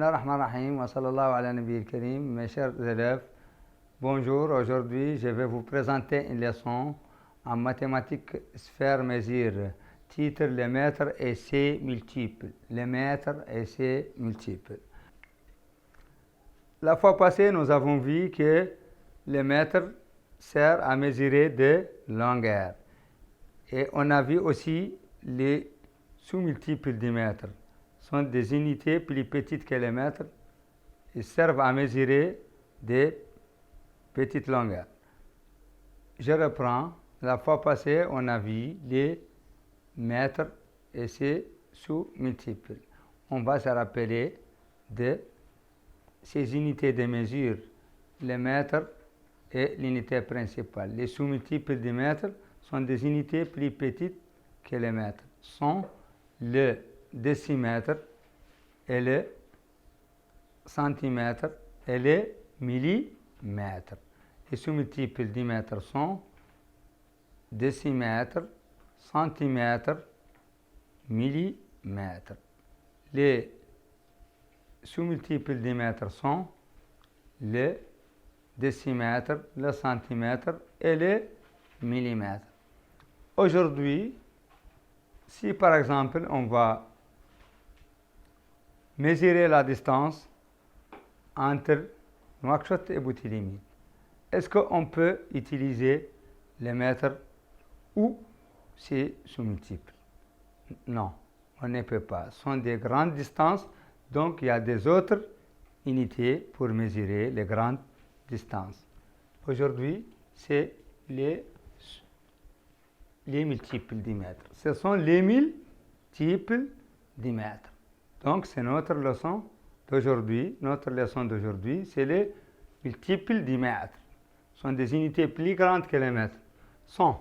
Bismillah ar-Rahman ar-Rahim wa sallallahu ala nabi al-Karim. Mes chers élèves, bonjour. Aujourd'hui, je vais vous présenter une leçon en mathématiques sphère mesure. Titre: les mètres et ses multiples. Les mètres et ses multiples. La fois passée, nous avons vu que le mètre sert à mesurer des longueurs. Et on a vu aussi les sous-multiples du mètre. Sont des unités plus petites que les mètres. Ils servent à mesurer des petites longueurs. Je reprends. La fois passée, on a vu les mètres et ses sous-multiples. On va se rappeler de ces unités de mesure, les mètres et l'unité principale. Les sous-multiples du mètre sont des unités plus petites que les mètres. Sont le décimètre et le centimètre et le millimètre. Les sous-multiples du mètre sont décimètre, centimètre, millimètre. Les sous-multiples du mètre sont le décimètre, le centimètre et le millimètre. Aujourd'hui, si par exemple on va mesurer la distance entre Nouakchott et Boutilimit, est-ce qu'on peut utiliser les mètres ou ses sous-multiples? Non, on ne peut pas. Ce sont des grandes distances, donc il y a des autres unités pour mesurer les grandes distances. Aujourd'hui, c'est les multiples du mètre. Ce sont les multiples du mètre. Donc, c'est notre leçon d'aujourd'hui. Notre leçon d'aujourd'hui, c'est les multiples du mètre. Ce sont des unités plus grandes que les mètres. Sont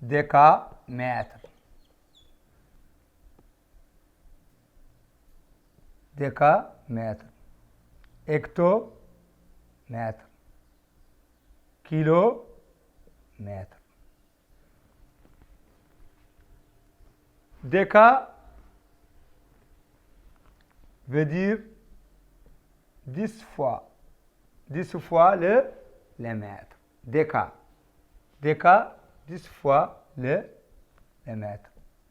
décamètres, décamètre, hectomètre, kilomètre. Déca veut dire 10 fois le mètre. Déca. Déca, 10 fois le mètre.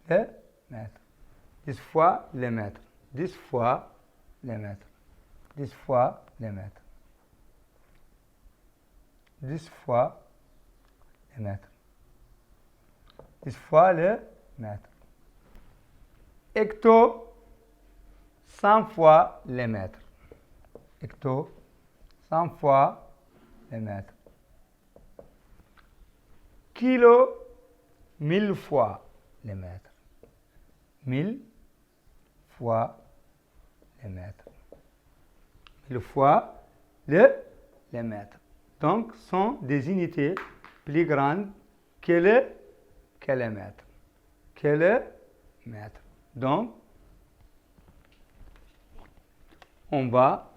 Le mètre. 10 fois le mètre. 10 fois le mètre. 10 fois le mètre. 10 fois le mètre. 10 fois le mètre. Hecto, 100 fois le mètre. Hecto, 100 fois le mètre. Kilo, 1000 fois le mètre. 1000 fois le mètre. 1000 fois le mètre. Donc, ce sont des unités plus grandes que le mètre. Que le mètre. Donc, on va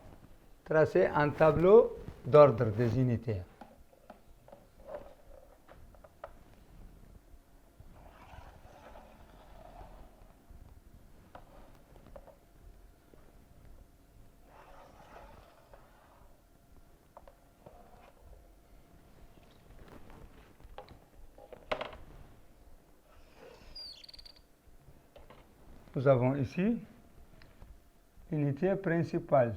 tracer un tableau d'ordre des unités. Nous avons ici l'unité principale.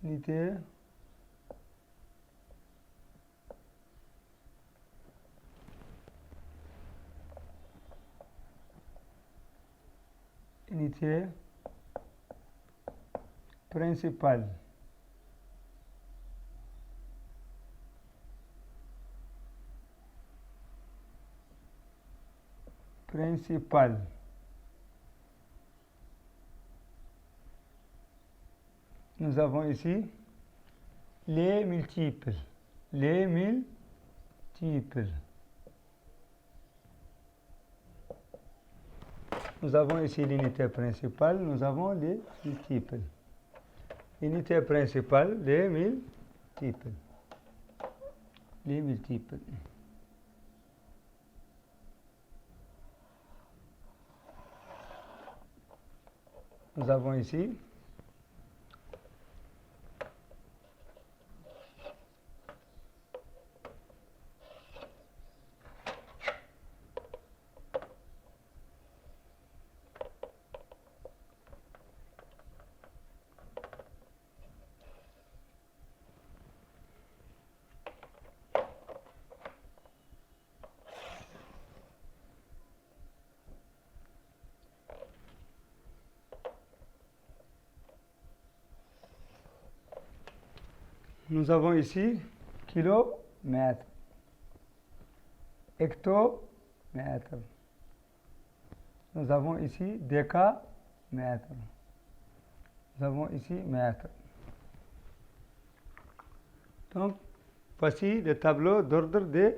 Unité principale. Nous avons ici les multiples. Les multiples. Nous avons ici l'unité principale, nous avons les multiples. Unité principale, les multiples. Les multiples. Nous avons ici kilomètre, hectomètre. Nous avons ici décamètre. Nous avons ici mètre. Donc, voici le tableau d'ordre des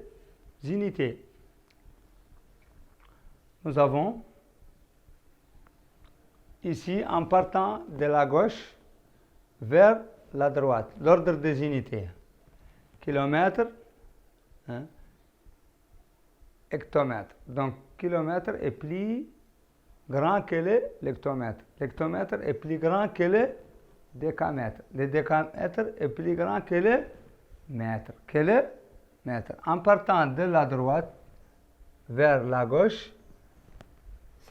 unités. Nous avons ici, en partant de la gauche vers la droite, l'ordre des unités. Kilomètre, hectomètre. Donc, kilomètre est plus grand que l'hectomètre. L'hectomètre est plus grand que le décamètre. Le décamètre est plus grand que le mètre. En partant de la droite vers la gauche,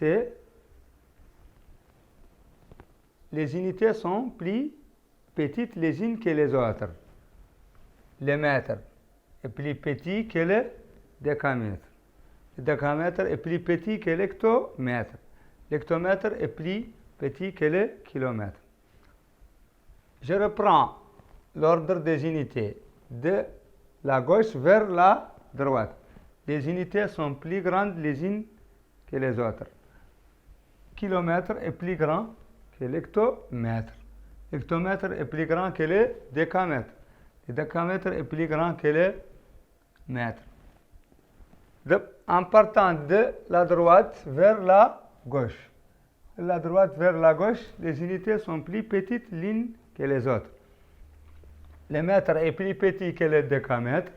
les unités sont plus petites les unes que les autres. Le mètre est plus petit que le décamètre. Le décamètre est plus petit que l'hectomètre. L'hectomètre est plus petit que le kilomètre. Je reprends l'ordre des unités de la gauche vers la droite. Les unités sont plus grandes les unes que les autres. Kilomètre est plus grand que l'hectomètre. L'hectomètre est plus grand que le décamètre. Le décamètre est plus grand que le mètre. En partant de la droite vers la gauche. De la droite vers la gauche, les unités sont plus petites l'une que les autres. Le mètre est plus petit que le décamètre.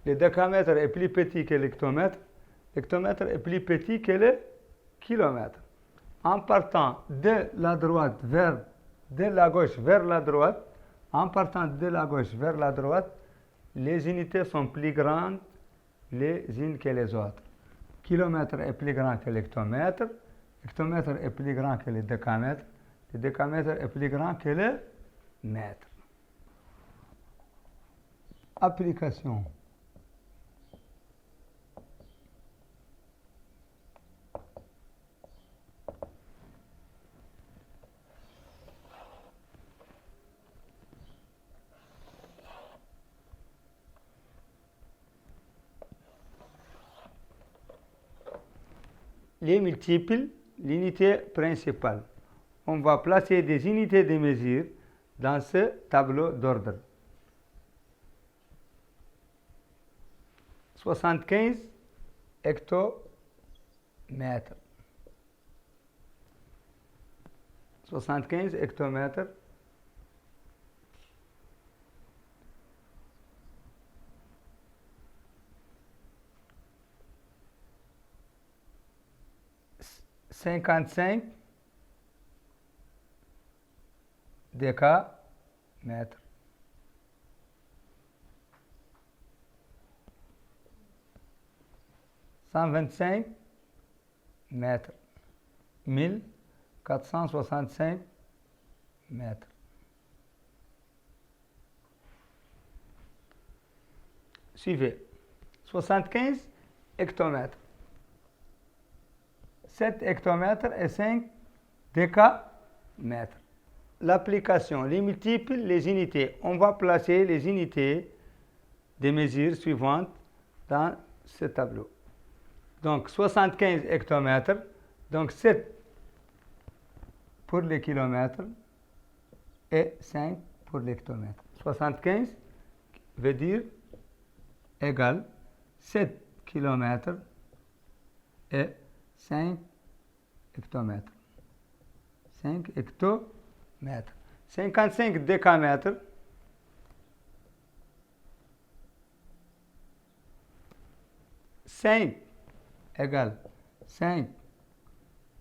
Le décamètre est plus petit que l'hectomètre. L'hectomètre est plus petit que le kilomètre. En partant de la gauche vers la droite, en partant de la gauche vers la droite, les unités sont plus grandes les unes que les autres. Kilomètre est plus grand que l'hectomètre. L'hectomètre est plus grand que le décamètre. Le décamètre est plus grand que le mètre. Application. Les multiples, l'unité principale. On va placer des unités de mesure dans ce tableau d'ordre. 75 hectomètres. 75 hectomètres. Cinquante-cinq décamètres. 125 mètres. 1465 mètres. Suivez. 75 hectomètres. 7 hectomètres et 5 décamètres. L'application, les multiples, les unités. On va placer les unités des mesures suivantes dans ce tableau. Donc 75 hectomètres, donc 7 pour les kilomètres et 5 pour l'hectomètre. 75 veut dire égal 7 kilomètres et 5 hectomètres. 5 hectomètres. 55 décamètres. Égale 5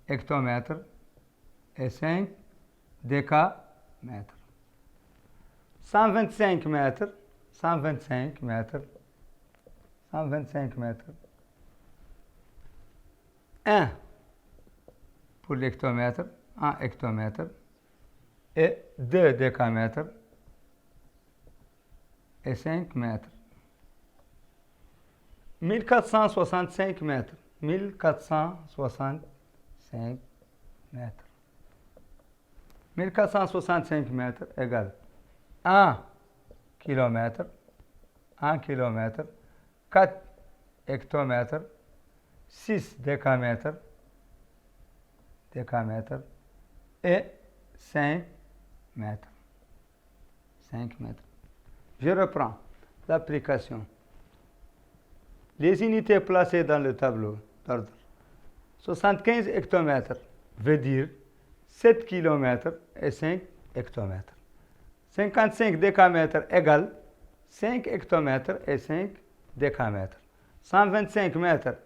hectomètres et 5 décamètres. 125 mètres, 125 mètres, 125 mètres. 1 pour l'hectomètre, 1 hectomètre, et 2 décamètres, et 5 mètres. 1465 mètres, 1465 mètres. 1465 mètres égale 1 kilomètre, 1 kilomètre, 4 hectomètres, 6 décamètres, décamètres, et 5 mètres. 5 mètres. Je reprends l'application. Les unités placées dans le tableau d'ordre. 75 hectomètres veut dire 7 km et 5 hectomètres. 55 décamètres égale 5 hectomètres et 5 décamètres. 125 mètres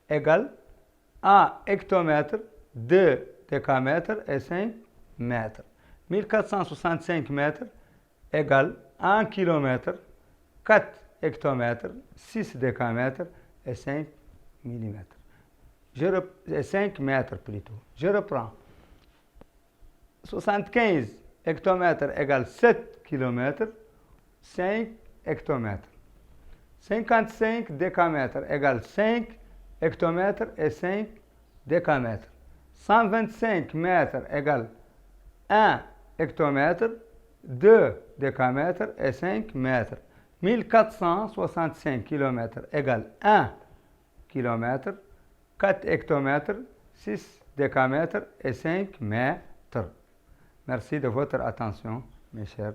égale 1 hectomètre, 2 décamètres et 5 mètres. 1465 mètres égale 1 km, 4 hectomètres, 6 décamètres et 5 millimètres. 5 mètres plutôt. Je reprends. 75 hectomètres égale 7 km, 5 hectomètres. 55 décamètres égale 5 hectomètres et 5 décamètres. 125 mètres égale 1 hectomètre, 2 décamètres et 5 mètres. 1465 km égale 1 km, 4 hectomètres, 6 décamètres et 5 mètres. Merci de votre attention, mes chers